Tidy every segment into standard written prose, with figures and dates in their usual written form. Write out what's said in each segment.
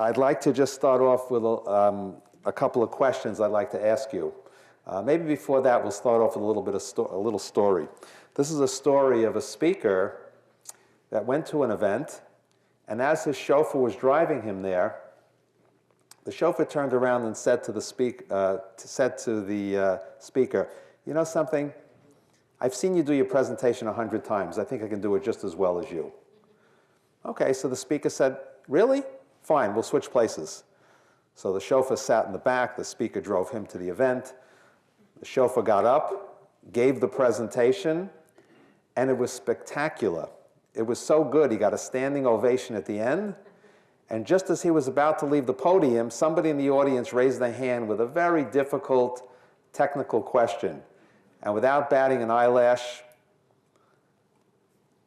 I'd like to just start off with a couple of questions I'd like to ask you. Maybe before that, we'll start off with a little bit of a little story. This is a story of a speaker that went to an event, and as his chauffeur was driving him there, the chauffeur turned around and said to the speaker, "You know something? I've seen you do your presentation 100 times. I think I can do it just as well as you." Okay, so the speaker said, "Really? Fine, we'll switch places." So the chauffeur sat in the back, the speaker drove him to the event. The chauffeur got up, gave the presentation, and it was spectacular. It was so good, he got a standing ovation at the end. And just as he was about to leave the podium, somebody in the audience raised their hand with a very difficult technical question. And without batting an eyelash,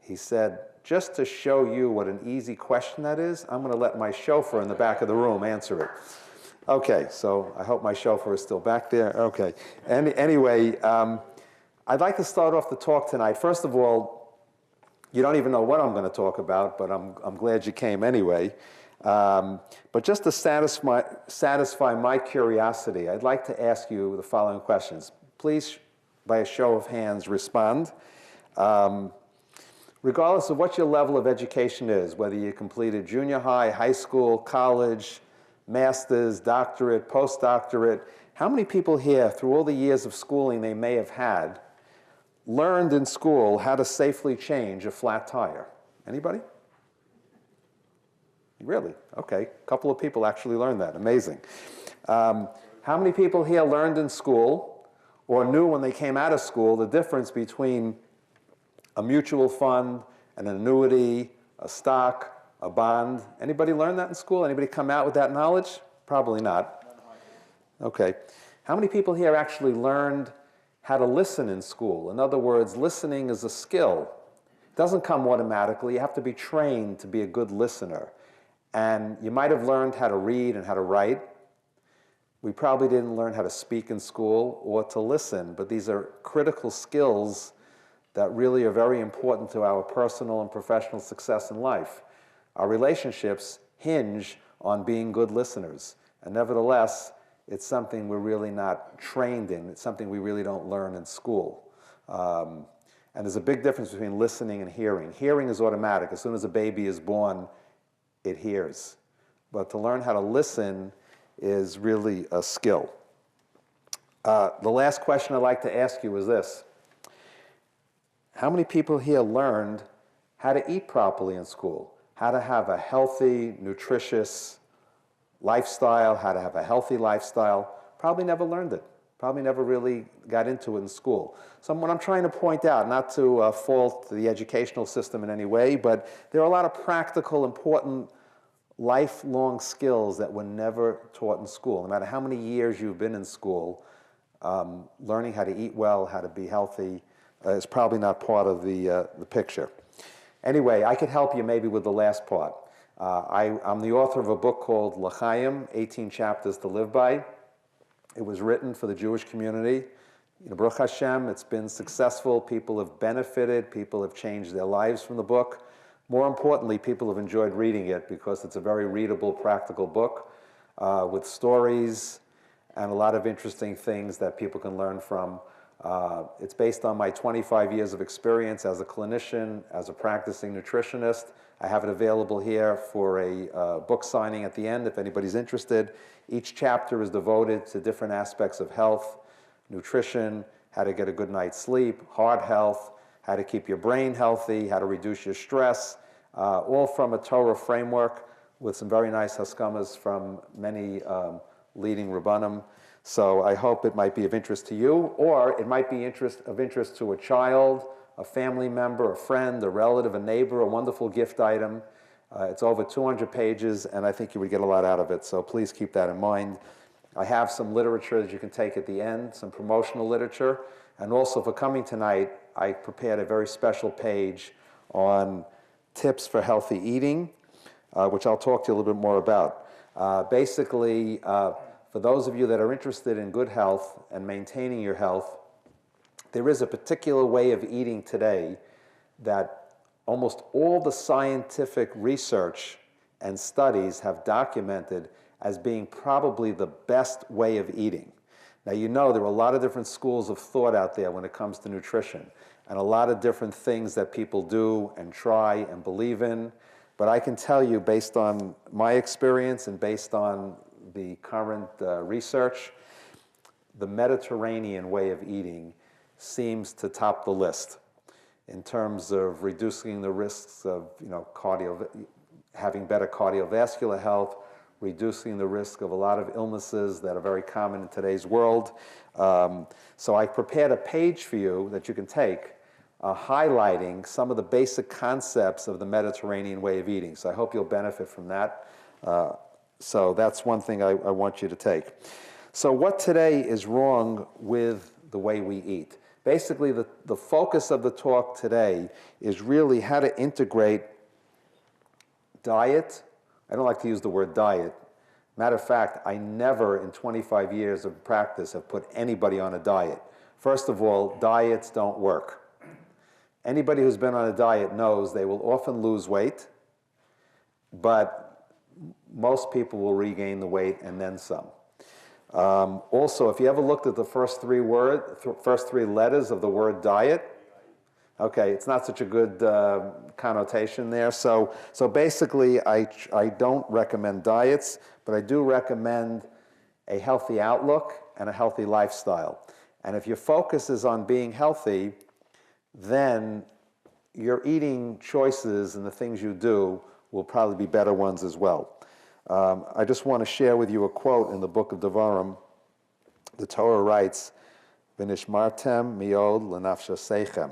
he said, "Just to show you what an easy question that is, I'm going to let my chauffeur in the back of the room answer it." Okay, so I hope my chauffeur is still back there. Okay. Anyway, I'd like to start off the talk tonight. First of all, you don't even know what I'm going to talk about, but I'm glad you came anyway. But just to satisfy my curiosity, I'd like to ask you the following questions. Please, by a show of hands, respond. Regardless of what your level of education is, whether you completed junior high, high school, college, master's, doctorate, postdoctorate, how many people here, through all the years of schooling they may have had, learned in school how to safely change a flat tire? Anybody? Really? Okay. A couple of people actually learned that. Amazing. How many people here learned in school or knew when they came out of school the difference between a mutual fund, an annuity, a stock, a bond? Anybody learn that in school? Anybody come out with that knowledge? Probably not. Okay. How many people here actually learned how to listen in school? In other words, listening is a skill. It doesn't come automatically. You have to be trained to be a good listener. And you might have learned how to read and how to write. We probably didn't learn how to speak in school or to listen, but these are critical skills that really are very important to our personal and professional success in life. Our relationships hinge on being good listeners. And nevertheless, it's something we're really not trained in. It's something we really don't learn in school. And there's a big difference between listening and hearing. Hearing is automatic. As soon as a baby is born, it hears. But to learn how to listen is really a skill. The last question I'd like to ask you is this. How many people here learned how to eat properly in school? How to have a healthy, nutritious lifestyle, how to have a healthy lifestyle? Probably never learned it. Probably never really got into it in school. So what I'm trying to point out, not to fault the educational system in any way, but there are a lot of practical, important, lifelong skills that were never taught in school. No matter how many years you've been in school, learning how to eat well, how to be healthy, is probably not part of the picture. Anyway, I could help you maybe with the last part. I'm the author of a book called L'Chaim, 18 Chapters to Live By. It was written for the Jewish community. Baruch Hashem, it's been successful. People have benefited. People have changed their lives from the book. More importantly, people have enjoyed reading it because it's a very readable, practical book with stories and a lot of interesting things that people can learn from. It's based on my 25 years of experience as a clinician, as a practicing nutritionist. I have it available here for a book signing at the end if anybody's interested. Each chapter is devoted to different aspects of health, nutrition, how to get a good night's sleep, heart health, how to keep your brain healthy, how to reduce your stress, all from a Torah framework with some very nice haskamas from many leading Rabbanim. So I hope it might be of interest to you, or it might be of interest to a child, a family member, a friend, a relative, a neighbor, a wonderful gift item. It's over 200 pages, and I think you would get a lot out of it, so please keep that in mind. I have some literature that you can take at the end, some promotional literature, and also for coming tonight, I prepared a very special page on tips for healthy eating, which I'll talk to you a little bit more about. Basically, for those of you that are interested in good health and maintaining your health, there is a particular way of eating today that almost all the scientific research and studies have documented as being probably the best way of eating. Now, you know there are a lot of different schools of thought out there when it comes to nutrition, and a lot of different things that people do and try and believe in. But I can tell you, based on my experience and based on the current research, the Mediterranean way of eating seems to top the list in terms of reducing the risks of having better cardiovascular health, reducing the risk of a lot of illnesses that are very common in today's world. So I prepared a page for you that you can take highlighting some of the basic concepts of the Mediterranean way of eating. So I hope you'll benefit from that. So that's one thing I want you to take. So what today is wrong with the way we eat? Basically, the focus of the talk today is really how to integrate diet. I don't like to use the word diet. Matter of fact, I never in 25 years of practice have put anybody on a diet. First of all, diets don't work. Anybody who's been on a diet knows they will often lose weight, but most people will regain the weight and then some. Also, if you ever looked at the first three letters of the word diet, okay, it's not such a good connotation there. So basically, I don't recommend diets, but I do recommend a healthy outlook and a healthy lifestyle. And if your focus is on being healthy, then your eating choices and the things you do will probably be better ones as well. I just want to share with you a quote in the book of Devarim. The Torah writes, "V'nishmartem miod lenafshasechem,"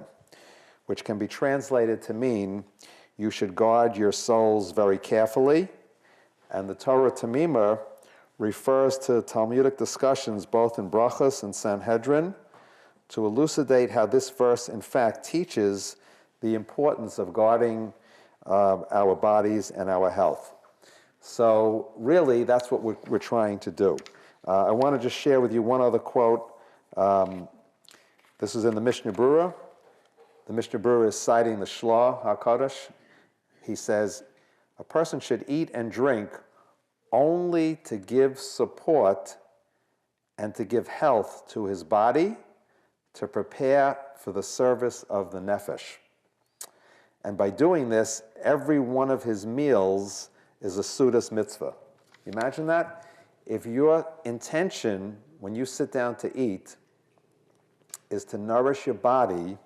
which can be translated to mean, you should guard your souls very carefully. And the Torah Tamima refers to Talmudic discussions both in Brachos and Sanhedrin to elucidate how this verse, in fact, teaches the importance of guarding our bodies and our health. So really, that's what we're trying to do. I want to just share with you one other quote. This is in the Mishnah Berurah. The Mishnah Berurah is citing the Shloah HaKadosh. He says, a person should eat and drink only to give support and to give health to his body, to prepare for the service of the nefesh. And by doing this, every one of his meals is a sudas mitzvah. Imagine that? If your intention when you sit down to eat is to nourish your body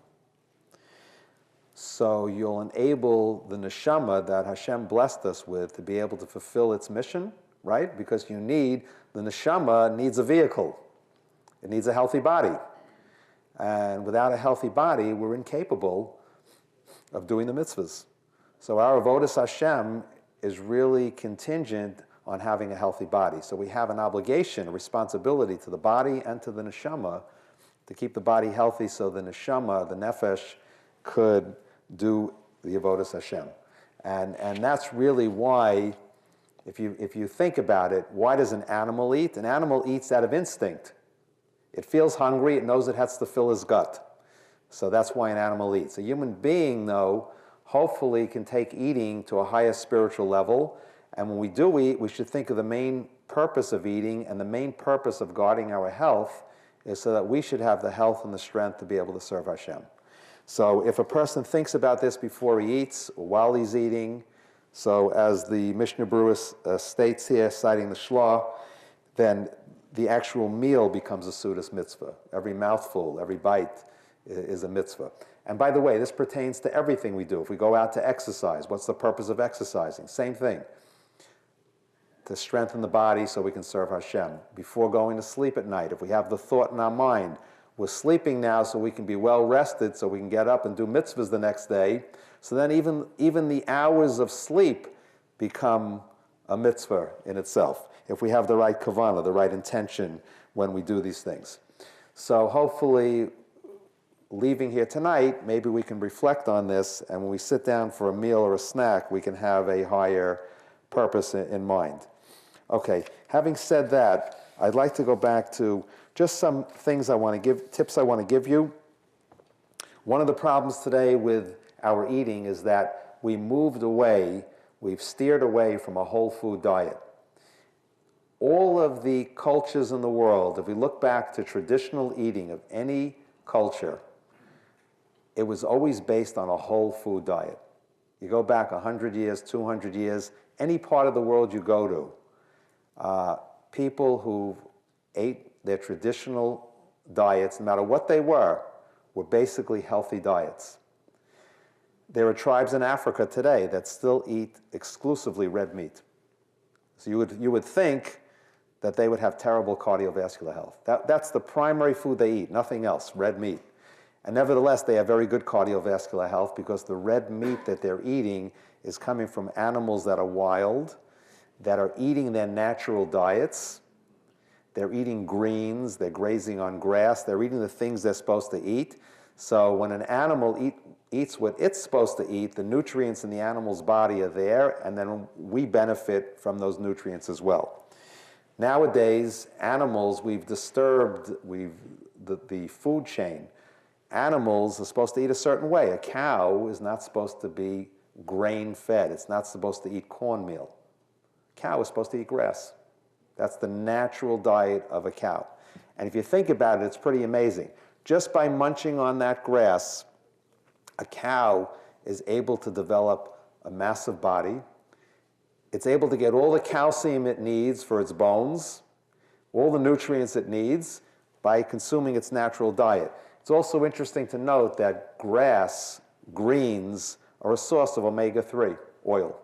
so you'll enable the neshama that Hashem blessed us with to be able to fulfill its mission, right? Because the neshama needs a vehicle. It needs a healthy body. And without a healthy body, we're incapable of doing the mitzvahs. So our avodas Hashem is really contingent on having a healthy body. So we have an obligation, a responsibility to the body and to the neshama to keep the body healthy so the neshama, the nefesh, could do the avodas Hashem. And that's really why, if you think about it, why does an animal eat? An animal eats out of instinct. It feels hungry, it knows it has to fill his gut. So that's why an animal eats. A human being, though, hopefully can take eating to a higher spiritual level. And when we do eat, we should think of the main purpose of eating, and the main purpose of guarding our health is so that we should have the health and the strength to be able to serve Hashem. So if a person thinks about this before he eats or while he's eating, so as the Mishnah Berurah states here, citing the Shloah, then the actual meal becomes a sudas mitzvah. Every mouthful, every bite is a mitzvah. And by the way, this pertains to everything we do. If we go out to exercise, what's the purpose of exercising? Same thing. To strengthen the body so we can serve Hashem. Before going to sleep at night, if we have the thought in our mind, we're sleeping now so we can be well rested, so we can get up and do mitzvahs the next day. So then even the hours of sleep become a mitzvah in itself, if we have the right kavanah, the right intention when we do these things. So hopefully, leaving here tonight, maybe we can reflect on this, and when we sit down for a meal or a snack, we can have a higher purpose in mind. Okay, having said that, I'd like to go back to just some things tips I want to give you. One of the problems today with our eating is that we moved away we've steered away from a whole food diet. All of the cultures in the world, if we look back to traditional eating of any culture, it was always based on a whole food diet. You go back 100 years, 200 years, any part of the world you go to, people who ate their traditional diets, no matter what they were basically healthy diets. There are tribes in Africa today that still eat exclusively red meat. So you would think that they would have terrible cardiovascular health. That's the primary food they eat, nothing else, red meat. And nevertheless, they have very good cardiovascular health because the red meat that they're eating is coming from animals that are wild, that are eating their natural diets. They're eating greens, they're grazing on grass, they're eating the things they're supposed to eat. So when an animal eats what it's supposed to eat, the nutrients in the animal's body are there, and then we benefit from those nutrients as well. Nowadays, animals, we've disturbed the food chain. Animals are supposed to eat a certain way. A cow is not supposed to be grain-fed. It's not supposed to eat cornmeal. A cow is supposed to eat grass. That's the natural diet of a cow. And if you think about it, it's pretty amazing. Just by munching on that grass, a cow is able to develop a massive body. It's able to get all the calcium it needs for its bones, all the nutrients it needs by consuming its natural diet. It's also interesting to note that grass, greens, are a source of omega-3 oil.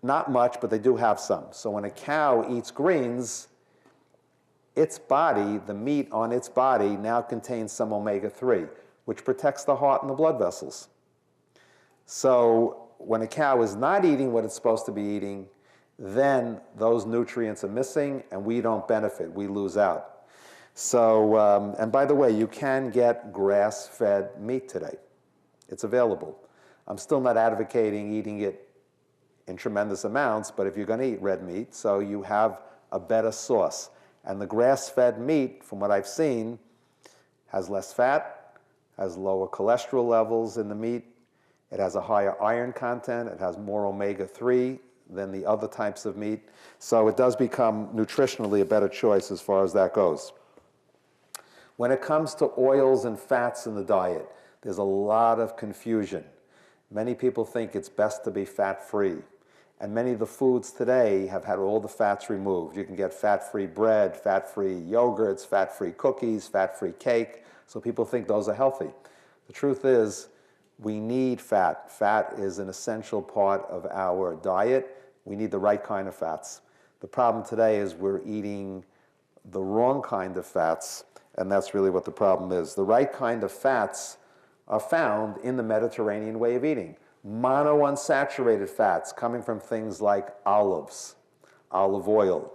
Not much, but they do have some. So when a cow eats greens, its body, the meat on its body, now contains some omega-3, which protects the heart and the blood vessels. So when a cow is not eating what it's supposed to be eating, then those nutrients are missing and we don't benefit, we lose out. So, and by the way, you can get grass-fed meat today. It's available. I'm still not advocating eating it in tremendous amounts, but if you're going to eat red meat, so you have a better source. And the grass-fed meat, from what I've seen, has less fat, has lower cholesterol levels in the meat, it has a higher iron content, it has more omega-3 than the other types of meat. So it does become nutritionally a better choice as far as that goes. When it comes to oils and fats in the diet, there's a lot of confusion. Many people think it's best to be fat-free. And many of the foods today have had all the fats removed. You can get fat-free bread, fat-free yogurts, fat-free cookies, fat-free cake. So people think those are healthy. The truth is, we need fat. Fat is an essential part of our diet. We need the right kind of fats. The problem today is we're eating the wrong kind of fats, and that's really what the problem is. The right kind of fats are found in the Mediterranean way of eating. Monounsaturated fats coming from things like olives, olive oil,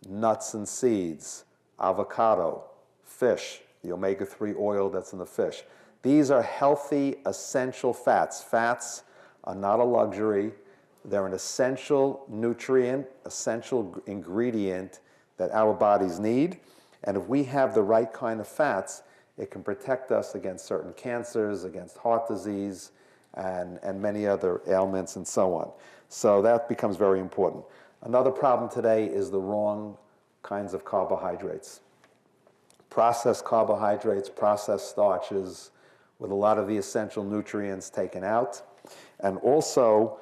nuts and seeds, avocado, fish, the omega-3 oil that's in the fish. These are healthy, essential fats. Fats are not a luxury. They're an essential nutrient, essential ingredient that our bodies need. And if we have the right kind of fats, it can protect us against certain cancers, against heart disease, and many other ailments and so on. So that becomes very important. Another problem today is the wrong kinds of carbohydrates. Processed carbohydrates, processed starches, with a lot of the essential nutrients taken out. And also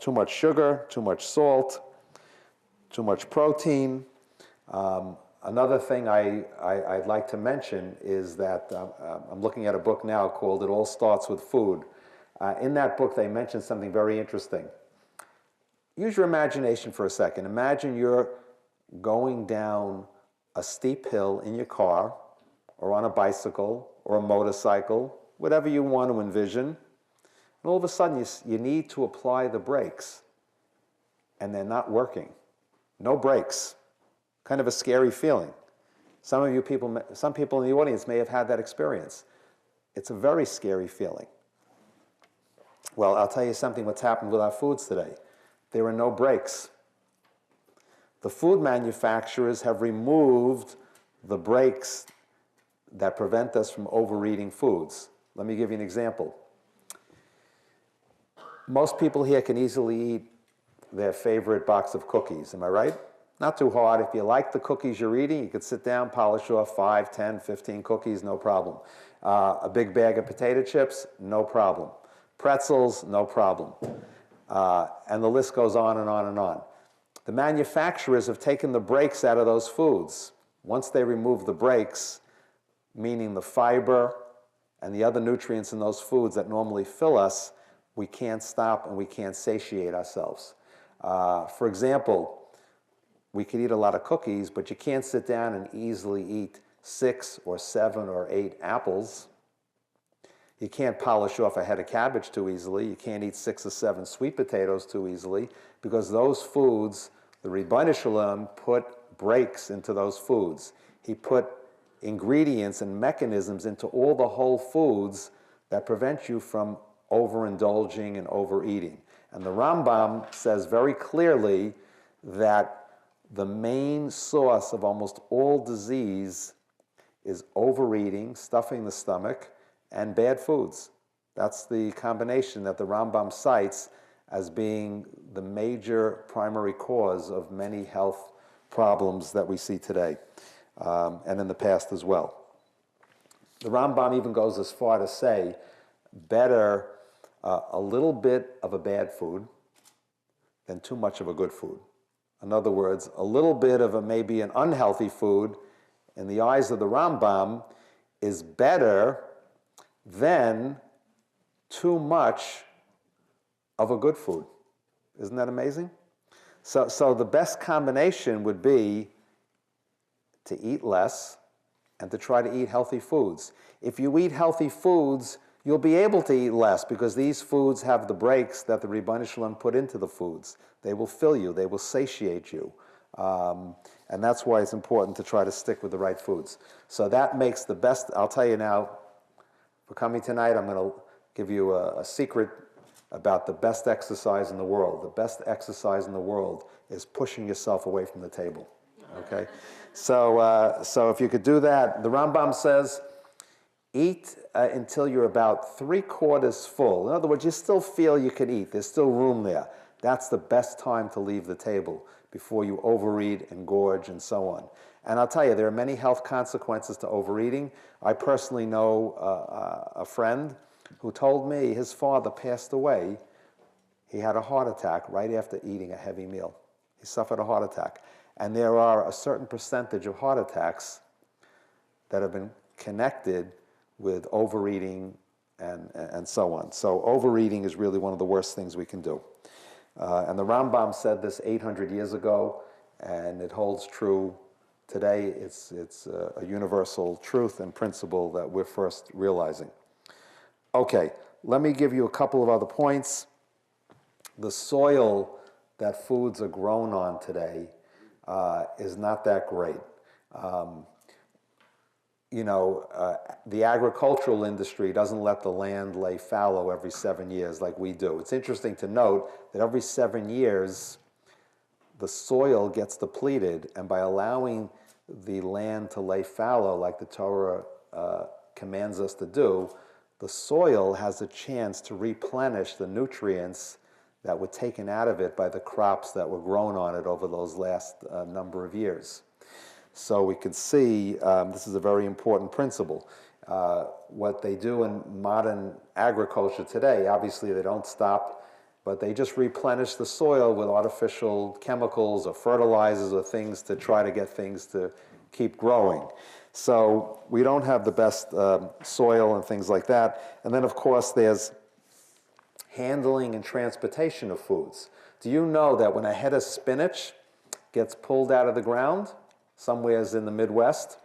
too much sugar, too much salt, too much protein. Another thing I'd like to mention is that I'm looking at a book now called It All Starts With Food. In that book, they mention something very interesting. Use your imagination for a second. Imagine you're going down a steep hill in your car, or on a bicycle, or a motorcycle, whatever you want to envision. And all of a sudden, you need to apply the brakes, and they're not working. No brakes. Kind of a scary feeling. Some people in the audience may have had that experience. It's a very scary feeling. Well, I'll tell you something what's happened with our foods today. There are no brakes. The food manufacturers have removed the brakes that prevent us from overeating foods. Let me give you an example. Most people here can easily eat their favorite box of cookies, am I right? Not too hard. If you like the cookies you're eating, you could sit down, polish off 5, 10, 15 cookies, no problem. A big bag of potato chips, no problem. Pretzels, no problem. And the list goes on and on and on. The manufacturers have taken the breaks out of those foods. Once they remove the breaks, meaning the fiber and the other nutrients in those foods that normally fill us, we can't stop and we can't satiate ourselves. For example, we could eat a lot of cookies, but you can't sit down and easily eat 6 or 7 or 8 apples. You can't polish off a head of cabbage too easily. You can't eat 6 or 7 sweet potatoes too easily, because those foods, the Ribono Shel Olam put breaks into those foods. He put ingredients and mechanisms into all the whole foods that prevent you from overindulging and overeating. And the Rambam says very clearly that the main source of almost all disease is overeating, stuffing the stomach, and bad foods. That's the combination that the Rambam cites as being the major primary cause of many health problems that we see today, and in the past as well. The Rambam even goes as far to say, better a little bit of a bad food than too much of a good food. In other words, a little bit of maybe an unhealthy food, in the eyes of the Rambam, is better than too much of a good food. Isn't that amazing? So the best combination would be to eat less and to try to eat healthy foods. If you eat healthy foods, you'll be able to eat less, because these foods have the breaks that the Ribono Shel Olam put into the foods. They will fill you. They will satiate you. And that's why it's important to try to stick with the right foods. So that makes the best. I'll tell you now, for coming tonight, I'm going to give you a secret about the best exercise in the world. The best exercise in the world is pushing yourself away from the table. Okay? So if you could do that, the Rambam says, eat until you're about 3/4 full. In other words, you still feel you can eat. There's still room there. That's the best time to leave the table before you overeat and gorge and so on. And I'll tell you, there are many health consequences to overeating. I personally know a friend who told me his father passed away. He had a heart attack right after eating a heavy meal. He suffered a heart attack. And there are a certain percentage of heart attacks that have been connected with overeating and so on. So overeating is really one of the worst things we can do. And the Rambam said this 800 years ago, and it holds true today. It's a universal truth and principle that we're first realizing. Okay, let me give you a couple of other points. The soil that foods are grown on today is not that great. The agricultural industry doesn't let the land lay fallow every 7 years like we do. It's interesting to note that every 7 years, the soil gets depleted, and by allowing the land to lay fallow like the Torah commands us to do, the soil has a chance to replenish the nutrients that were taken out of it by the crops that were grown on it over those last number of years. So we can see this is a very important principle. What they do in modern agriculture today, obviously they don't stop, but they just replenish the soil with artificial chemicals or fertilizers or things to try to get things to keep growing. So we don't have the best soil and things like that. And then, of course, there's handling and transportation of foods. Do you know that when a head of spinach gets pulled out of the ground, somewheres in the Midwest,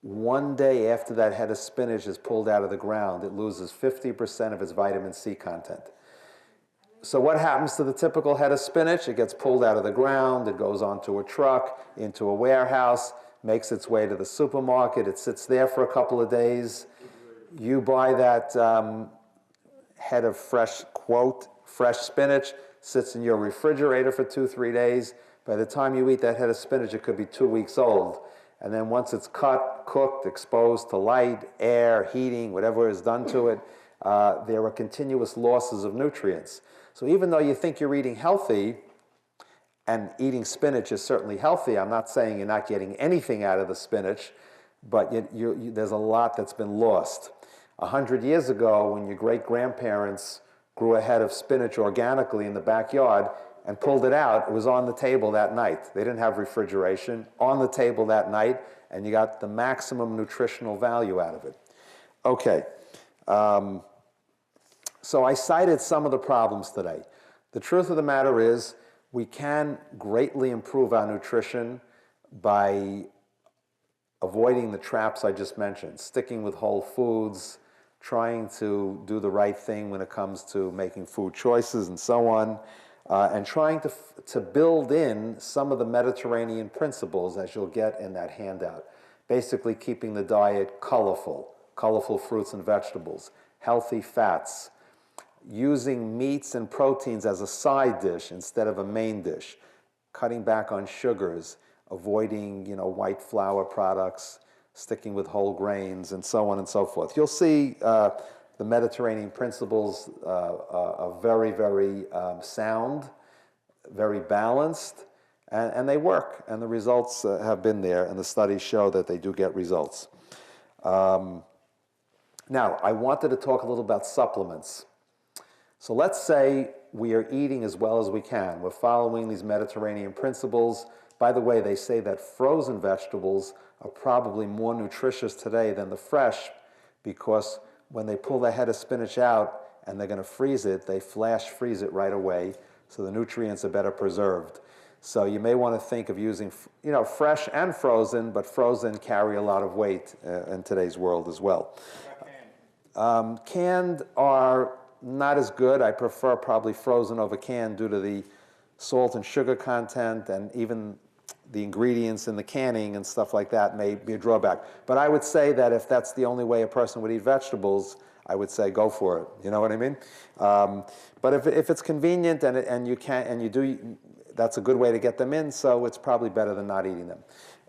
one day after that head of spinach is pulled out of the ground, it loses 50% of its vitamin C content. So what happens to the typical head of spinach? It gets pulled out of the ground, it goes onto a truck, into a warehouse, makes its way to the supermarket, it sits there for a couple of days. You buy that head of fresh spinach, sits in your refrigerator for 2-3 days. By the time you eat that head of spinach, it could be 2 weeks old. And then once it's cut, cooked, exposed to light, air, heating, whatever is done to it, there are continuous losses of nutrients. So even though you think you're eating healthy, and eating spinach is certainly healthy, I'm not saying you're not getting anything out of the spinach, but there's a lot that's been lost. 100 years ago, when your great-grandparents grew a head of spinach organically in the backyard and pulled it out, it was on the table that night. They didn't have refrigeration. On the table that night, and you got the maximum nutritional value out of it. Okay, so I cited some of the problems today. The truth of the matter is, we can greatly improve our nutrition by avoiding the traps I just mentioned, sticking with whole foods, trying to do the right thing when it comes to making food choices and so on, and trying to build in some of the Mediterranean principles, as you'll get in that handout. Basically keeping the diet colorful fruits and vegetables, healthy fats, using meats and proteins as a side dish instead of a main dish, cutting back on sugars, avoiding white flour products, sticking with whole grains, and so on and so forth. You'll see the Mediterranean principles are very, very sound, very balanced, and they work. And the results have been there, and the studies show that they do get results. Now, I wanted to talk a little about supplements. So let's say we are eating as well as we can. We're following these Mediterranean principles. By the way, they say that frozen vegetables are probably more nutritious today than the fresh, because when they pull the head of spinach out and they're going to freeze it, they flash freeze it right away, so the nutrients are better preserved. So you may want to think of using fresh and frozen, but frozen carry a lot of weight in today's world as well. Canned are not as good. I prefer probably frozen over canned due to the salt and sugar content, and even the ingredients in the canning and stuff like that may be a drawback. But I would say that if that's the only way a person would eat vegetables, I would say go for it. You know what I mean? But if it's convenient and you do, that's a good way to get them in. So it's probably better than not eating them.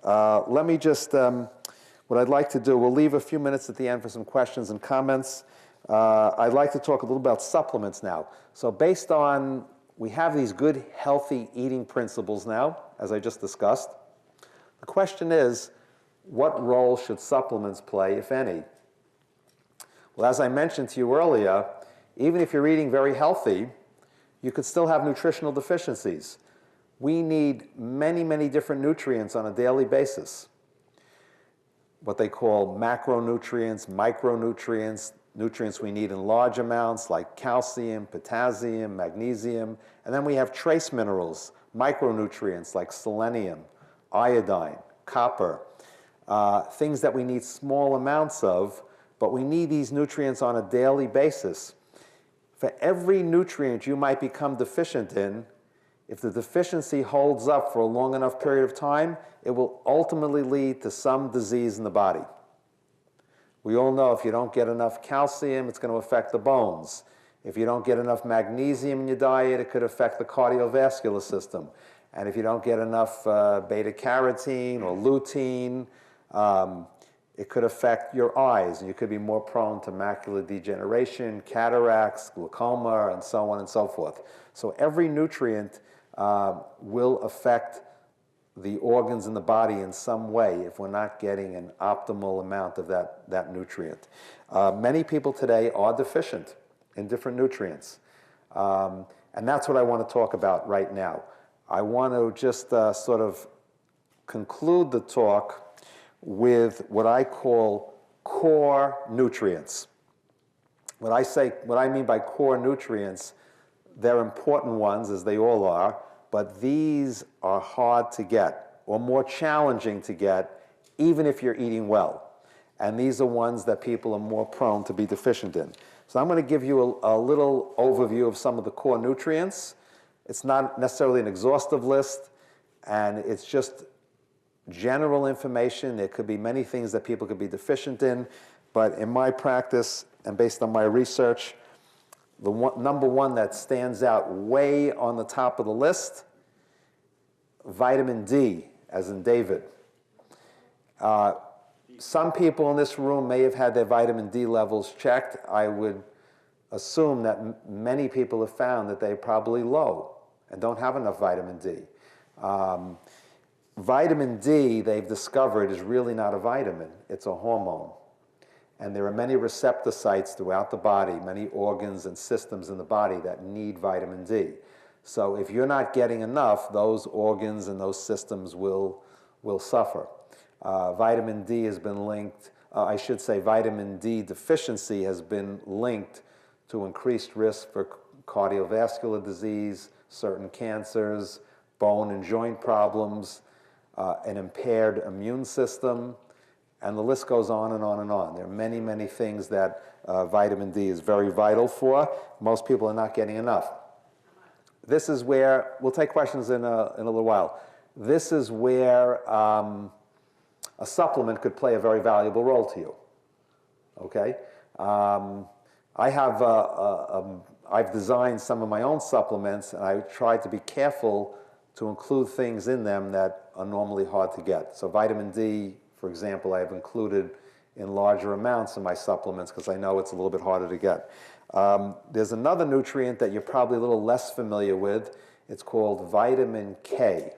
Let me just what I'd like to do. We'll leave a few minutes at the end for some questions and comments. I'd like to talk a little about supplements now. So based on, we have these good, healthy eating principles now, as I just discussed. The question is, what role should supplements play, if any? Well, as I mentioned to you earlier, even if you're eating very healthy, you could still have nutritional deficiencies. We need many, many different nutrients on a daily basis. What they call macronutrients, micronutrients, nutrients we need in large amounts like calcium, potassium, magnesium, and then we have trace minerals, micronutrients like selenium, iodine, copper, things that we need small amounts of, but we need these nutrients on a daily basis. For every nutrient you might become deficient in, if the deficiency holds up for a long enough period of time, it will ultimately lead to some disease in the body. We all know if you don't get enough calcium, it's going to affect the bones. If you don't get enough magnesium in your diet, it could affect the cardiovascular system. And if you don't get enough beta-carotene or lutein, it could affect your eyes, and you could be more prone to macular degeneration, cataracts, glaucoma, and so on and so forth. So every nutrient will affect the organs in the body in some way if we're not getting an optimal amount of that nutrient. Many people today are deficient in different nutrients. And that's what I want to talk about right now. I want to just sort of conclude the talk with what I call core nutrients. What I mean by core nutrients, they're important ones, as they all are, but these are hard to get or more challenging to get even if you're eating well. And these are ones that people are more prone to be deficient in. So I'm going to give you a little overview of some of the core nutrients. It's not necessarily an exhaustive list, and it's just general information. There could be many things that people could be deficient in, but in my practice and based on my research, the number one that stands out way on the top of the list, vitamin D, as in David. Some people in this room may have had their vitamin D levels checked. I would assume that many people have found that they're probably low and don't have enough vitamin D. Vitamin D, they've discovered, is really not a vitamin, it's a hormone. And there are many receptor sites throughout the body, many organs and systems in the body that need vitamin D. So if you're not getting enough, those organs and those systems will suffer. Vitamin D has been linked, I should say vitamin D deficiency has been linked to increased risk for cardiovascular disease, certain cancers, bone and joint problems, an impaired immune system, and the list goes on and on and on. There are many, many things that vitamin D is very vital for. Most people are not getting enough. This is where, we'll take questions in a little while. This is where a supplement could play a very valuable role to you, okay? I've designed some of my own supplements, and I try to be careful to include things in them that are normally hard to get. So vitamin D, for example, I've included in larger amounts in my supplements because I know it's a little bit harder to get. There's another nutrient that you're probably a little less familiar with. It's called vitamin K.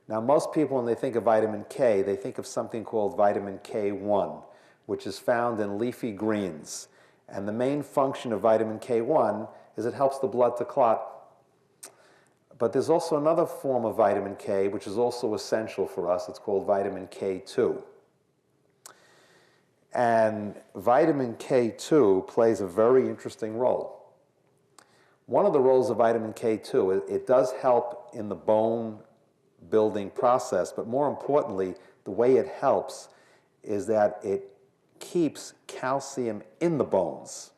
Now, most people, when they think of vitamin K, they think of something called vitamin K1, which is found in leafy greens. And the main function of vitamin K1 is it helps the blood to clot. But there's also another form of vitamin K, which is also essential for us. It's called vitamin K2. And vitamin K2 plays a very interesting role. One of the roles of vitamin K2, it does help in the bone building process, but more importantly, the way it helps is that it keeps calcium in the bones.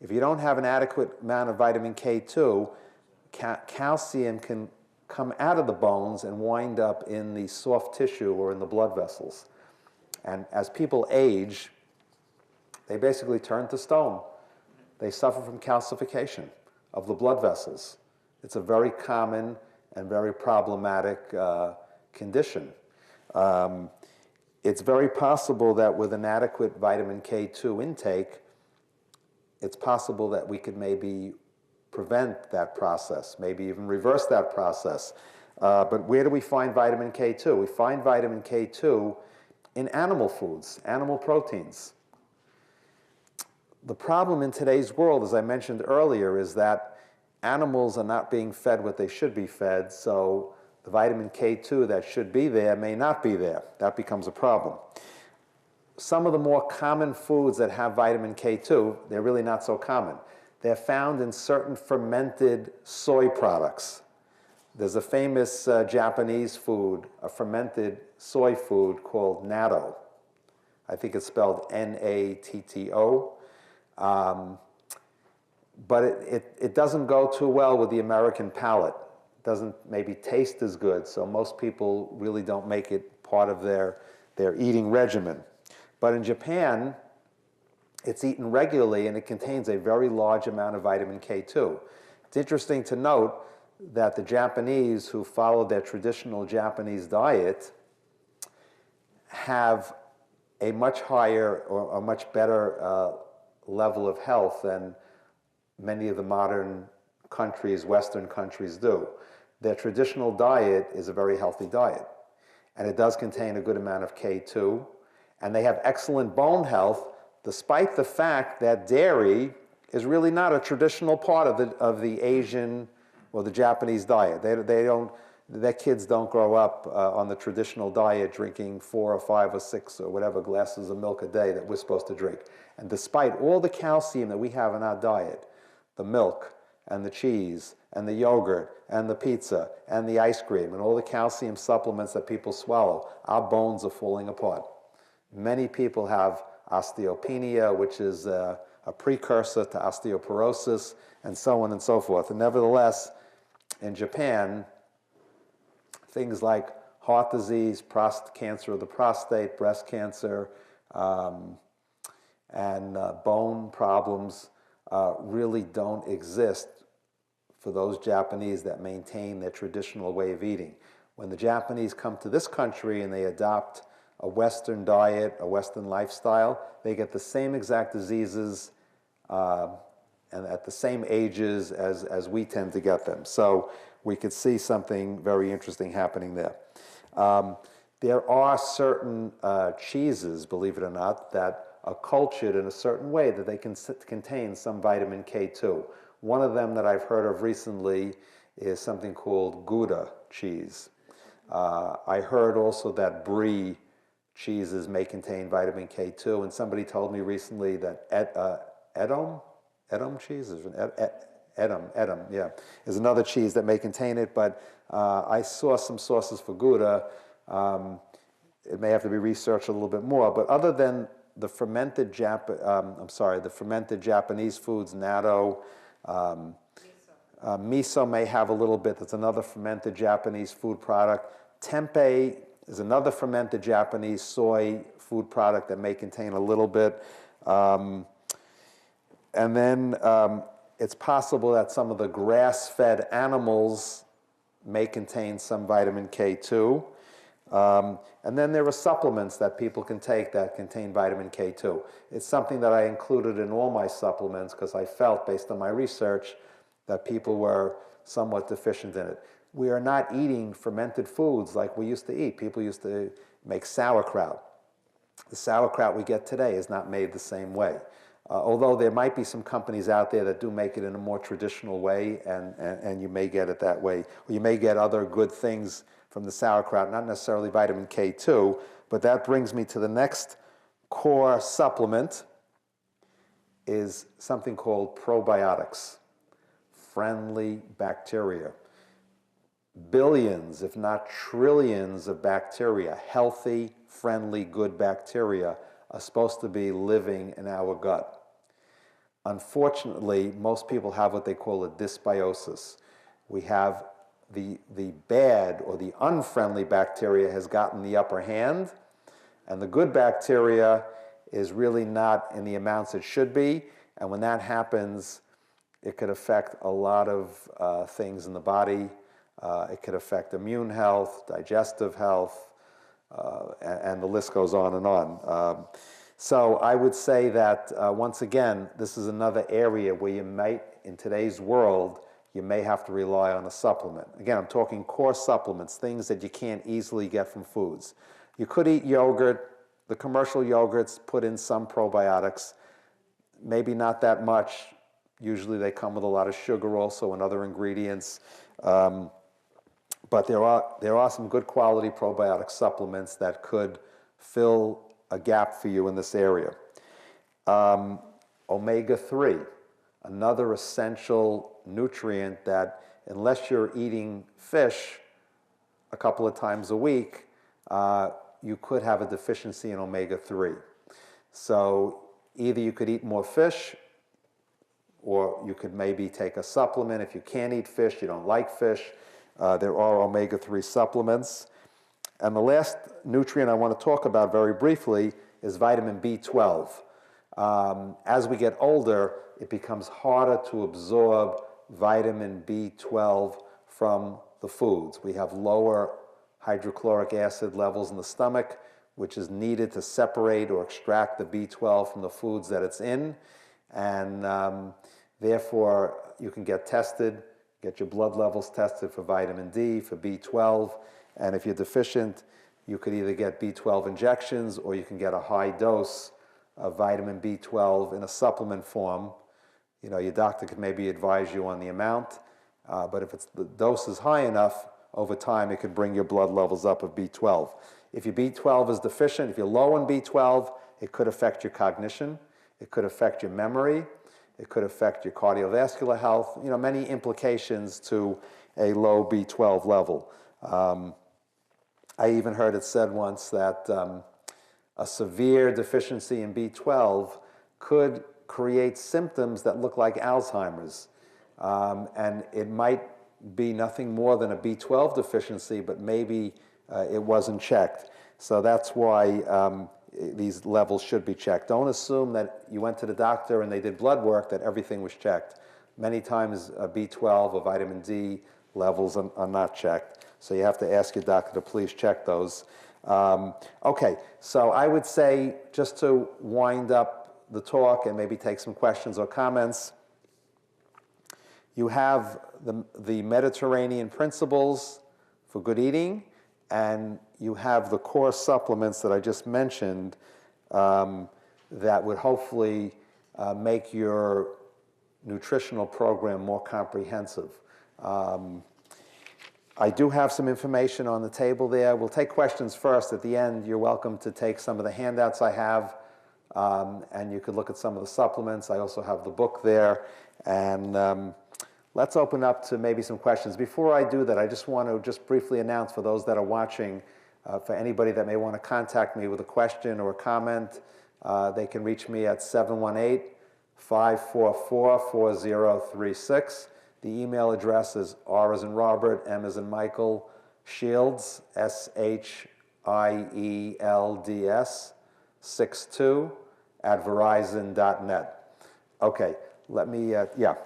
If you don't have an adequate amount of vitamin K2, calcium can come out of the bones and wind up in the soft tissue or in the blood vessels. And as people age, they basically turn to stone. They suffer from calcification of the blood vessels. It's a very common and very problematic condition. It's very possible that with an adequate vitamin K2 intake, it's possible that we could maybe prevent that process, maybe even reverse that process. But where do we find vitamin K2? We find vitamin K2 in animal foods, animal proteins. The problem in today's world, as I mentioned earlier, is that animals are not being fed what they should be fed, so the vitamin K2 that should be there may not be there. That becomes a problem. Some of the more common foods that have vitamin K2, they're really not so common. They're found in certain fermented soy products. There's a famous Japanese food, a fermented soy food called natto. I think it's spelled N-A-T-T-O. But it doesn't go too well with the American palate. It doesn't maybe taste as good, so most people really don't make it part of their eating regimen. But in Japan, it's eaten regularly, and it contains a very large amount of vitamin K2. It's interesting to note that the Japanese who follow their traditional Japanese diet have a much higher or a much better level of health than many of the modern countries, Western countries, do. Their traditional diet is a very healthy diet, and it does contain a good amount of K2, and they have excellent bone health, despite the fact that dairy is really not a traditional part of the Asian or the Japanese diet. Their kids don't grow up on the traditional diet drinking 4 or 5 or 6 or whatever glasses of milk a day that we're supposed to drink. And despite all the calcium that we have in our diet, the milk and the cheese and the yogurt and the pizza and the ice cream and all the calcium supplements that people swallow, our bones are falling apart. Many people have osteopenia, which is a precursor to osteoporosis, and so on and so forth. And nevertheless, in Japan, things like heart disease, cancer of the prostate, breast cancer, and bone problems really don't exist for those Japanese that maintain their traditional way of eating. When the Japanese come to this country and they adopt a Western diet, a Western lifestyle, they get the same exact diseases and at the same ages as we tend to get them. So we could see something very interesting happening there. There are certain cheeses, believe it or not, that are cultured in a certain way that they can contain some vitamin K2. One of them that I've heard of recently is something called Gouda cheese. I heard also that brie cheeses may contain vitamin K2, and somebody told me recently that Edam cheese Edam, yeah, is another cheese that may contain it. But I saw some sources for Gouda. It may have to be researched a little bit more. But other than the fermented the fermented Japanese foods, natto, miso may have a little bit. That's another fermented Japanese food product. Tempeh is another fermented Japanese soy food product that may contain a little bit. And then it's possible that some of the grass-fed animals may contain some vitamin K2. And then there are supplements that people can take that contain vitamin K2. It's something that I included in all my supplements because I felt, based on my research, that people were somewhat deficient in it. We are not eating fermented foods like we used to eat. People used to make sauerkraut. The sauerkraut we get today is not made the same way. Although there might be some companies out there that do make it in a more traditional way, and you may get it that way. Or you may get other good things from the sauerkraut, not necessarily vitamin K2, but that brings me to the next core supplement, is something called probiotics, friendly bacteria. Billions, if not trillions of bacteria, healthy, friendly, good bacteria, are supposed to be living in our gut. Unfortunately, most people have what they call a dysbiosis. We have the bad or the unfriendly bacteria has gotten the upper hand, and the good bacteria is really not in the amounts it should be. And when that happens, it could affect a lot of things in the body. It could affect immune health, digestive health, and the list goes on and on. So I would say that, once again, this is another area where you might, in today's world, you may have to rely on a supplement. Again, I'm talking core supplements, things that you can't easily get from foods. You could eat yogurt. The commercial yogurts put in some probiotics, maybe not that much. Usually they come with a lot of sugar also and other ingredients. But there are some good quality probiotic supplements that could fill a gap for you in this area. Omega-3, another essential nutrient that, unless you're eating fish a couple of times a week, you could have a deficiency in omega-3. So either you could eat more fish, or you could maybe take a supplement. If you can't eat fish, you don't like fish, there are omega-3 supplements. And the last nutrient I want to talk about very briefly is vitamin B12. As we get older, it becomes harder to absorb vitamin B12 from the foods. We have lower hydrochloric acid levels in the stomach, which is needed to separate or extract the B12 from the foods that it's in. And therefore, you can get tested, get your blood levels tested for vitamin D, for B12. And if you're deficient, you could either get B12 injections or you can get a high dose of vitamin B12 in a supplement form. You know, your doctor could maybe advise you on the amount, but if the dose is high enough, over time it could bring your blood levels up of B12. If your B12 is deficient, if you're low in B12, it could affect your cognition, it could affect your memory, it could affect your cardiovascular health, you know, many implications to a low B12 level. I even heard it said once that a severe deficiency in B12 could create symptoms that look like Alzheimer's. And it might be nothing more than a B12 deficiency, but maybe it wasn't checked. So that's why these levels should be checked. Don't assume that you went to the doctor and they did blood work that everything was checked. Many times B12 or vitamin D levels are not checked. So you have to ask your doctor to please check those. Okay, so I would say, just to wind up the talk and maybe take some questions or comments, You have the Mediterranean principles for good eating, and you have the core supplements that I just mentioned that would hopefully make your nutritional program more comprehensive. I do have some information on the table there. We'll take questions first. At the end, you're welcome to take some of the handouts I have, and you could look at some of the supplements. I also have the book there. And let's open up to maybe some questions. Before I do that, I just want to just briefly announce for those that are watching, for anybody that may want to contact me with a question or a comment, they can reach me at 718-544-4036. The email address is R as in Robert, M as in Michael, Shields, SHIELDS, 62 at verizon.net. Okay, let me, yeah. The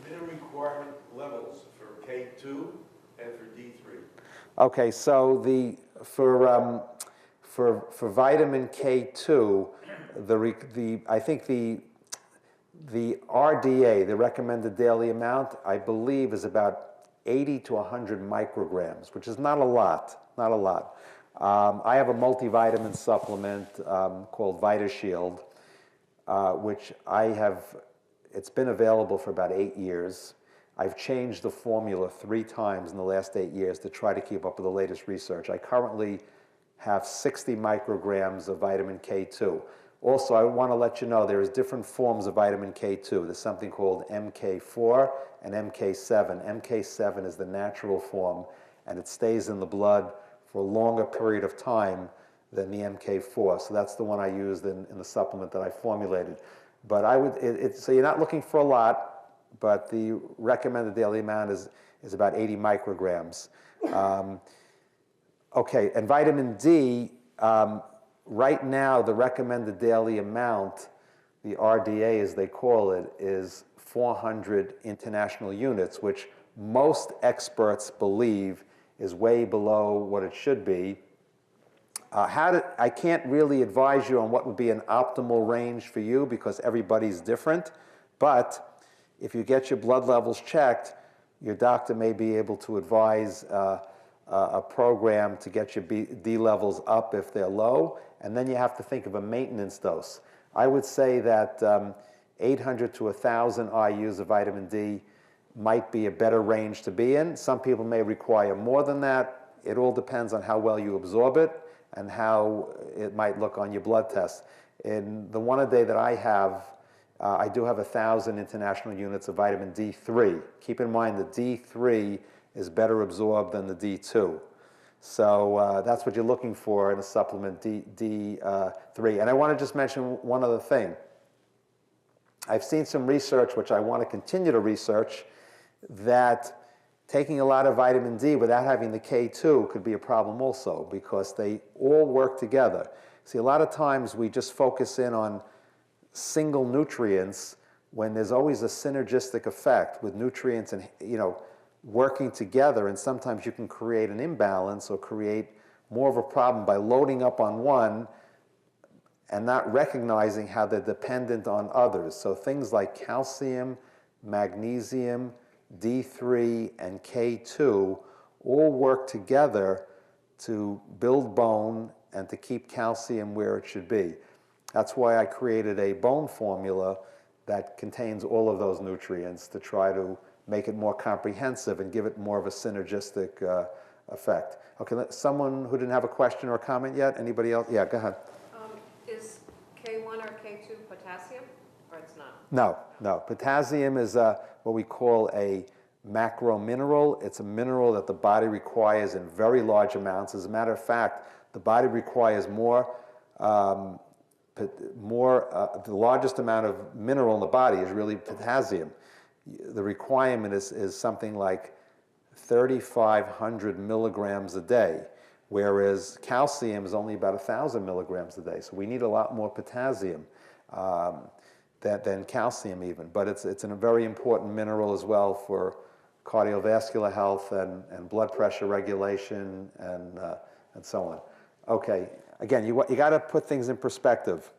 minimum requirement levels for K2 and for D3. Okay, so for vitamin K2, I think the RDA, the recommended daily amount, I believe is about 80 to 100 micrograms, which is not a lot, not a lot. I have a multivitamin supplement called VitaShield, which it's been available for about 8 years. I've changed the formula 3 times in the last 8 years to try to keep up with the latest research. I currently have 60 micrograms of vitamin K2. Also, I want to let you know there's different forms of vitamin K2. There's something called MK4 and MK7. MK7 is the natural form, and it stays in the blood for a longer period of time than the MK4. So that's the one I used in the supplement that I formulated. But so you're not looking for a lot, but the recommended daily amount is about 80 micrograms. Okay, and vitamin D, right now the recommended daily amount, the RDA as they call it, is 400 international units, which most experts believe is way below what it should be. I can't really advise you on what would be an optimal range for you because everybody's different, but if you get your blood levels checked, your doctor may be able to advise a program to get your D levels up if they're low, and then you have to think of a maintenance dose. I would say that 800 to 1,000 IUs of vitamin D might be a better range to be in. Some people may require more than that. It all depends on how well you absorb it and how it might look on your blood test. In the one-a-day that I have, I do have 1,000 international units of vitamin D3. Keep in mind the D3 is better absorbed than the D2. So that's what you're looking for in a supplement, D3. And I want to just mention one other thing. I've seen some research, which I want to continue to research, that taking a lot of vitamin D without having the K2 could be a problem also because they all work together. See, a lot of times we just focus in on single nutrients when there's always a synergistic effect with nutrients and, working together, and sometimes you can create an imbalance or create more of a problem by loading up on one and not recognizing how they're dependent on others. So things like calcium, magnesium, D3, and K2 all work together to build bone and to keep calcium where it should be. That's why I created a bone formula that contains all of those nutrients to try to make it more comprehensive and give it more of a synergistic effect. Okay, someone who didn't have a question or a comment yet? Anybody else? Yeah, go ahead. Is K1 or K2 potassium, or it's not? No. Potassium is what we call a macro mineral. It's a mineral that the body requires in very large amounts. As a matter of fact, the body requires the largest amount of mineral in the body is really potassium. The requirement is something like 3,500 milligrams a day, whereas calcium is only about 1,000 milligrams a day. So we need a lot more potassium than calcium even. But it's a very important mineral as well for cardiovascular health and blood pressure regulation and so on. Okay, again, you got to put things in perspective.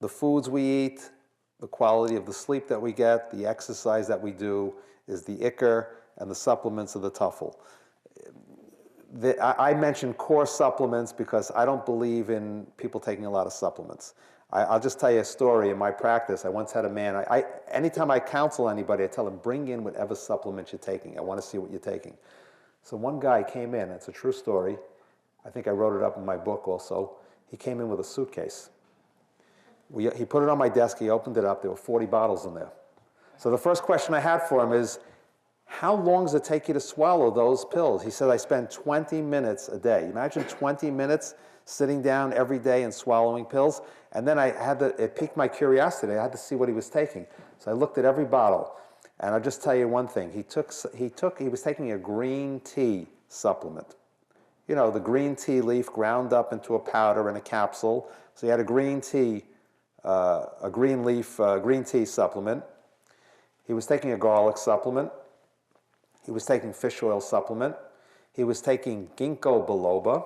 The foods we eat, the quality of the sleep that we get, the exercise that we do is the ikr, and the supplements are the tuffle. I mentioned core supplements because I don't believe in people taking a lot of supplements. I'll just tell you a story. In my practice, I once had a man, anytime I counsel anybody, I tell them, bring in whatever supplement you're taking. I want to see what you're taking. So one guy came in, it's a true story. I think I wrote it up in my book also. He came in with a suitcase. He put it on my desk, he opened it up, there were 40 bottles in there. So the first question I had for him is, how long does it take you to swallow those pills? He said, I spend 20 minutes a day. Imagine 20 minutes sitting down every day and swallowing pills. And then it piqued my curiosity. I had to see what he was taking. So I looked at every bottle. And I'll just tell you one thing. He was taking a green tea supplement. You know, the green tea leaf ground up into a powder in a capsule. So he had a green tea supplement. He was taking a garlic supplement. He was taking fish oil supplement. He was taking ginkgo biloba.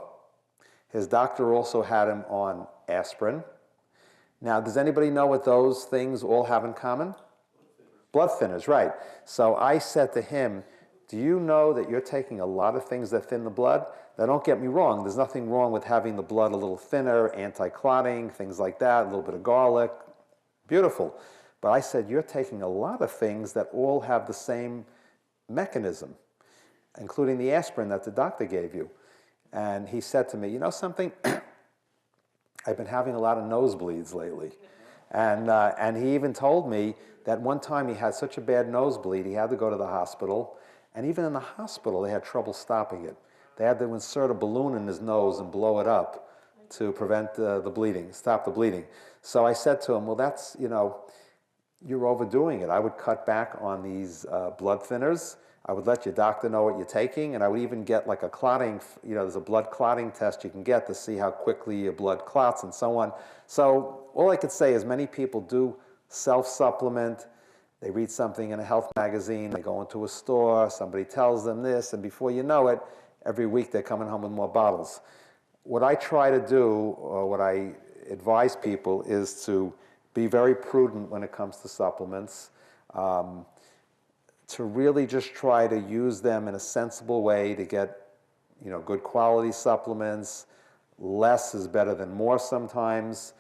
His doctor also had him on aspirin. Now, does anybody know what those things all have in common? Blood thinners, right. So I said to him, do you know that you're taking a lot of things that thin the blood? Now, don't get me wrong. There's nothing wrong with having the blood a little thinner, anti-clotting, things like that, a little bit of garlic. Beautiful. But I said, you're taking a lot of things that all have the same mechanism, including the aspirin that the doctor gave you. And he said to me, you know something? I've been having a lot of nosebleeds lately. And he even told me that one time he had such a bad nosebleed, he had to go to the hospital. And even in the hospital, they had trouble stopping it. They had to insert a balloon in his nose and blow it up to prevent the bleeding, stop the bleeding. So I said to him, well, that's, you know, you're overdoing it. I would cut back on these blood thinners. I would let your doctor know what you're taking, and I would even get like a clotting, you know, there's a blood clotting test you can get to see how quickly your blood clots and so on. So all I could say is many people do self-supplement. They read something in a health magazine, they go into a store, somebody tells them this, and before you know it, every week they're coming home with more bottles. What I try to do, or what I advise people, is to be very prudent when it comes to supplements, to really just try to use them in a sensible way to get, you know, good quality supplements. Less is better than more sometimes.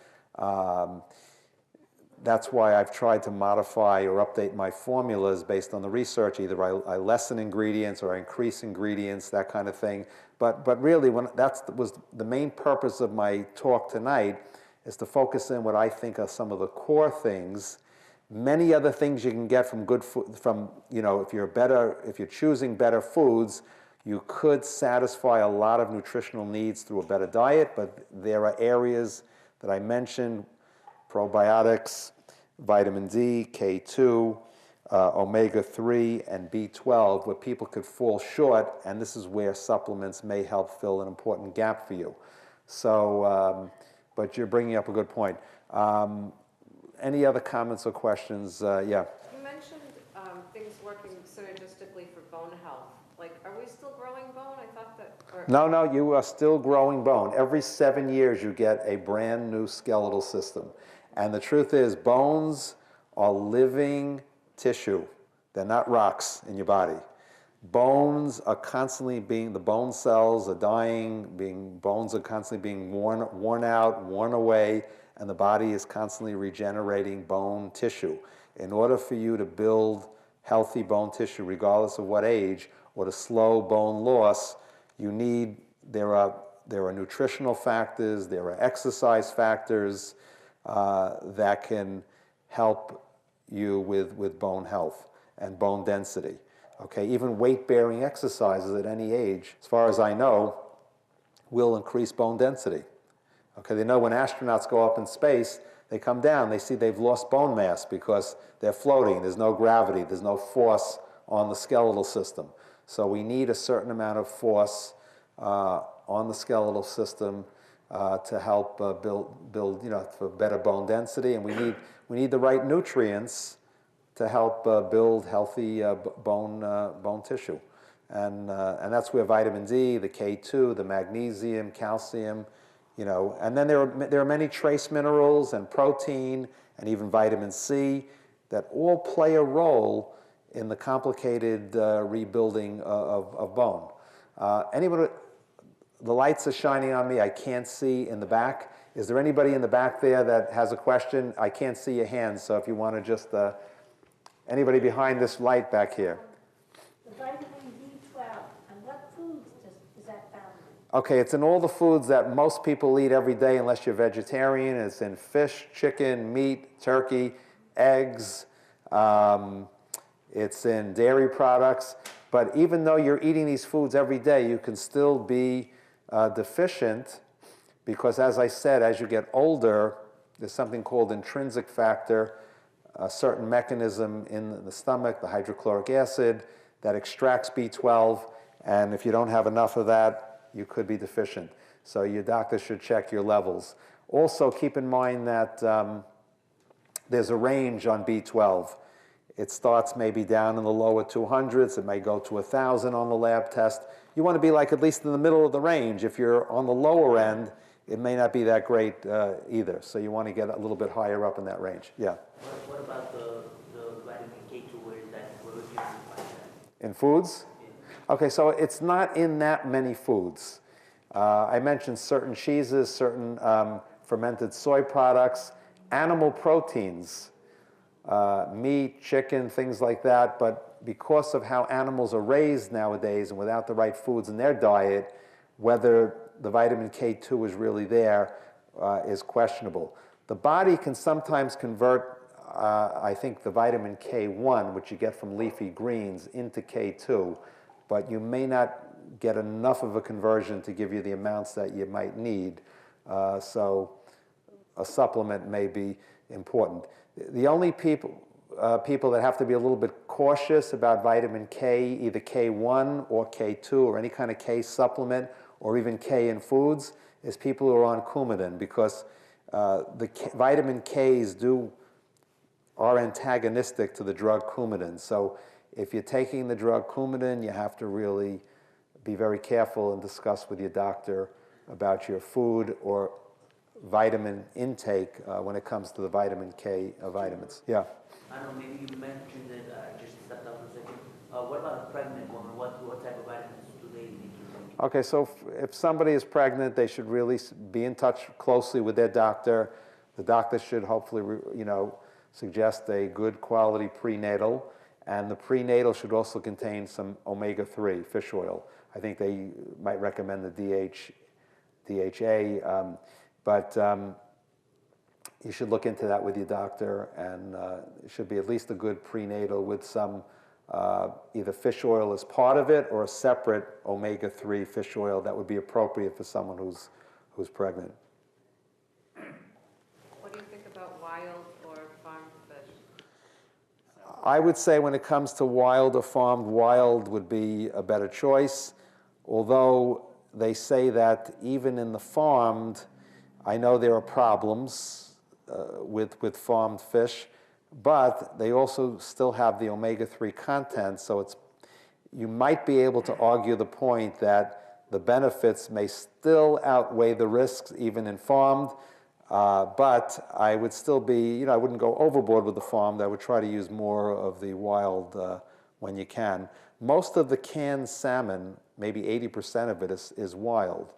That's why I've tried to modify or update my formulas based on the research. Either I lessen ingredients or I increase ingredients, that kind of thing. But really, that was the main purpose of my talk tonight, is to focus in what I think are some of the core things. Many other things you can get from good food, from, you know, if you're choosing better foods, you could satisfy a lot of nutritional needs through a better diet, but there are areas that I mentioned, probiotics, vitamin D, K2, omega-3, and B12, where people could fall short, and this is where supplements may help fill an important gap for you. So, but you're bringing up a good point. Any other comments or questions? Yeah. You mentioned things working synergistically for bone health. Like, are we still growing bone? I thought that... No, you are still growing bone. Every 7 years you get a brand new skeletal system. And the truth is, bones are living tissue. They're not rocks in your body. Bones are constantly the bone cells are dying, bones are constantly being worn out, worn away, and the body is constantly regenerating bone tissue. In order for you to build healthy bone tissue, regardless of what age, or to slow bone loss, there are nutritional factors, there are exercise factors that can help you with bone health and bone density. Okay, even weight-bearing exercises at any age, as far as I know, will increase bone density. Okay, they know when astronauts go up in space, they come down, they see they've lost bone mass because they're floating, there's no gravity, there's no force on the skeletal system. So we need a certain amount of force on the skeletal system to help build, you know, for better bone density, and we need the right nutrients to help build healthy bone tissue, and that's where vitamin D, the K2, the magnesium, calcium, you know, and then there are many trace minerals and protein and even vitamin C, that all play a role in the complicated rebuilding of bone. Anybody, the lights are shining on me, I can't see in the back. Is there anybody in the back there that has a question? I can't see your hands, so if you want to just, anybody behind this light back here? The vitamin B12, and what foods is that found in? Okay, it's in all the foods that most people eat every day unless you're vegetarian. It's in fish, chicken, meat, turkey, eggs. It's in dairy products. But even though you're eating these foods every day, you can still be deficient because, as I said, as you get older, there's something called intrinsic factor, a certain mechanism in the stomach, the hydrochloric acid, that extracts B12. And if you don't have enough of that, you could be deficient. So your doctor should check your levels. Also, keep in mind that there's a range on B12. It starts maybe down in the lower 200s. It may go to 1,000 on the lab test. You want to be like at least in the middle of the range. If you're on the lower end, it may not be that great either. So you want to get a little bit higher up in that range. Yeah. What about the vitamin K2? Where is that? Where would you find that? In foods? Okay, so it's not in that many foods. I mentioned certain cheeses, certain fermented soy products, animal proteins, meat, chicken, things like that. But because of how animals are raised nowadays and without the right foods in their diet, whether the vitamin K2 is really there is questionable. The body can sometimes convert, I think, the vitamin K1, which you get from leafy greens, into K2, but you may not get enough of a conversion to give you the amounts that you might need. So a supplement may be important. The only people that have to be a little bit cautious about vitamin K, either K1 or K2 or any kind of K supplement or even K in foods, is people who are on Coumadin, because vitamin Ks are antagonistic to the drug Coumadin. So if you're taking the drug Coumadin, you have to really be very careful and discuss with your doctor about your food or vitamin intake when it comes to the vitamin K vitamins. Yeah. I know maybe you mentioned it, I just stepped out for a second. What about a pregnant woman? What type of vitamins do they need to take? Okay, so if somebody is pregnant, they should really be in touch closely with their doctor. The doctor should hopefully, suggest a good quality prenatal, and the prenatal should also contain some omega-3 fish oil. I think they might recommend the DHA, but you should look into that with your doctor, and it should be at least a good prenatal with some either fish oil as part of it or a separate omega-3 fish oil that would be appropriate for someone who's pregnant. What do you think about wild or farmed fish? I would say when it comes to wild or farmed, wild would be a better choice, although they say that even in the farmed, I know there are problems with farmed fish, but they also still have the omega-3 content, so you might be able to argue the point that the benefits may still outweigh the risks even in farmed, but I would still be, I wouldn't go overboard with the farmed. I would try to use more of the wild when you can. Most of the canned salmon, maybe 80% of it is wild,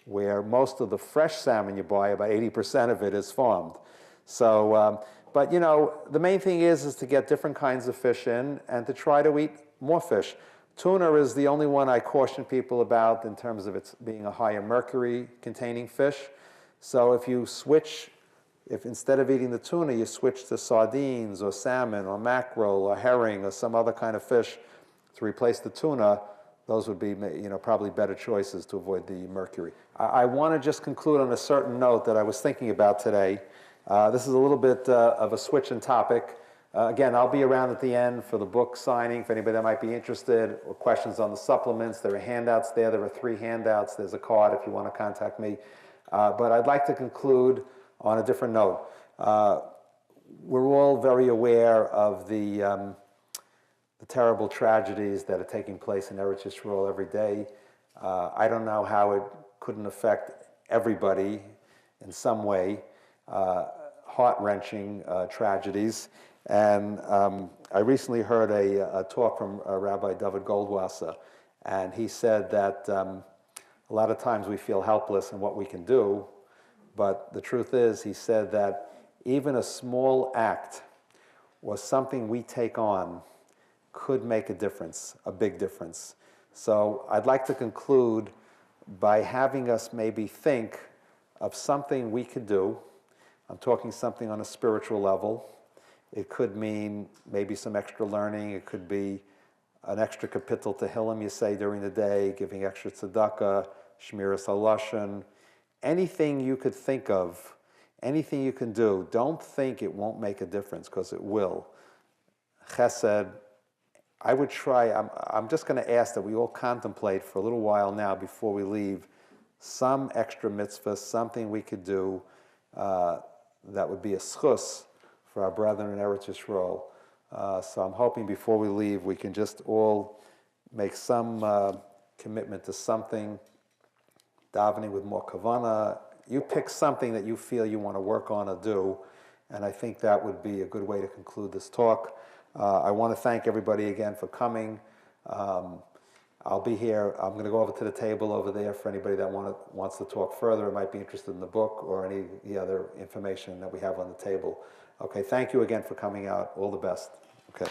where most of the fresh salmon you buy, about 80% of it is farmed. So, but the main thing is to get different kinds of fish in and to try to eat more fish. Tuna is the only one I caution people about in terms of its being a higher mercury containing fish. So if instead of eating the tuna, you switch to sardines or salmon or mackerel or herring or some other kind of fish to replace the tuna, those would be probably better choices to avoid the mercury. I want to just conclude on a certain note that I was thinking about today. This is a little bit of a switch in topic. Again, I'll be around at the end for the book signing, if anybody that might be interested, or questions on the supplements. There are handouts there. There are 3 handouts. There's a card if you want to contact me. But I'd like to conclude on a different note. We're all very aware of the terrible tragedies that are taking place in Eretz Yisrael every day. I don't know how it couldn't affect everybody in some way. heart-wrenching tragedies. And I recently heard a talk from Rabbi David Goldwasser, and he said that a lot of times we feel helpless in what we can do, but the truth is, he said that even a small act or something we take on could make a difference, a big difference. So I'd like to conclude by having us maybe think of something we could do. I'm talking something on a spiritual level. It could mean maybe some extra learning. It could be an extra kapitel tehillim you say during the day, giving extra tzedakah, shmiras halashon, anything you could think of, anything you can do. Don't think it won't make a difference, because it will. Chesed, I would try, I'm just going to ask that we all contemplate for a little while now before we leave some extra mitzvah, something we could do that would be a schus for our brethren in Eretz Yisrael. So I'm hoping before we leave we can just all make some commitment to something, davening with more kavanah. You pick something that you feel you want to work on or do, and I think that would be a good way to conclude this talk. I want to thank everybody again for coming. I'll be here. I'm going to go over to the table over there for anybody that wants to talk further or might be interested in the book or any of the other information that we have on the table. Okay, thank you again for coming out. All the best. Okay.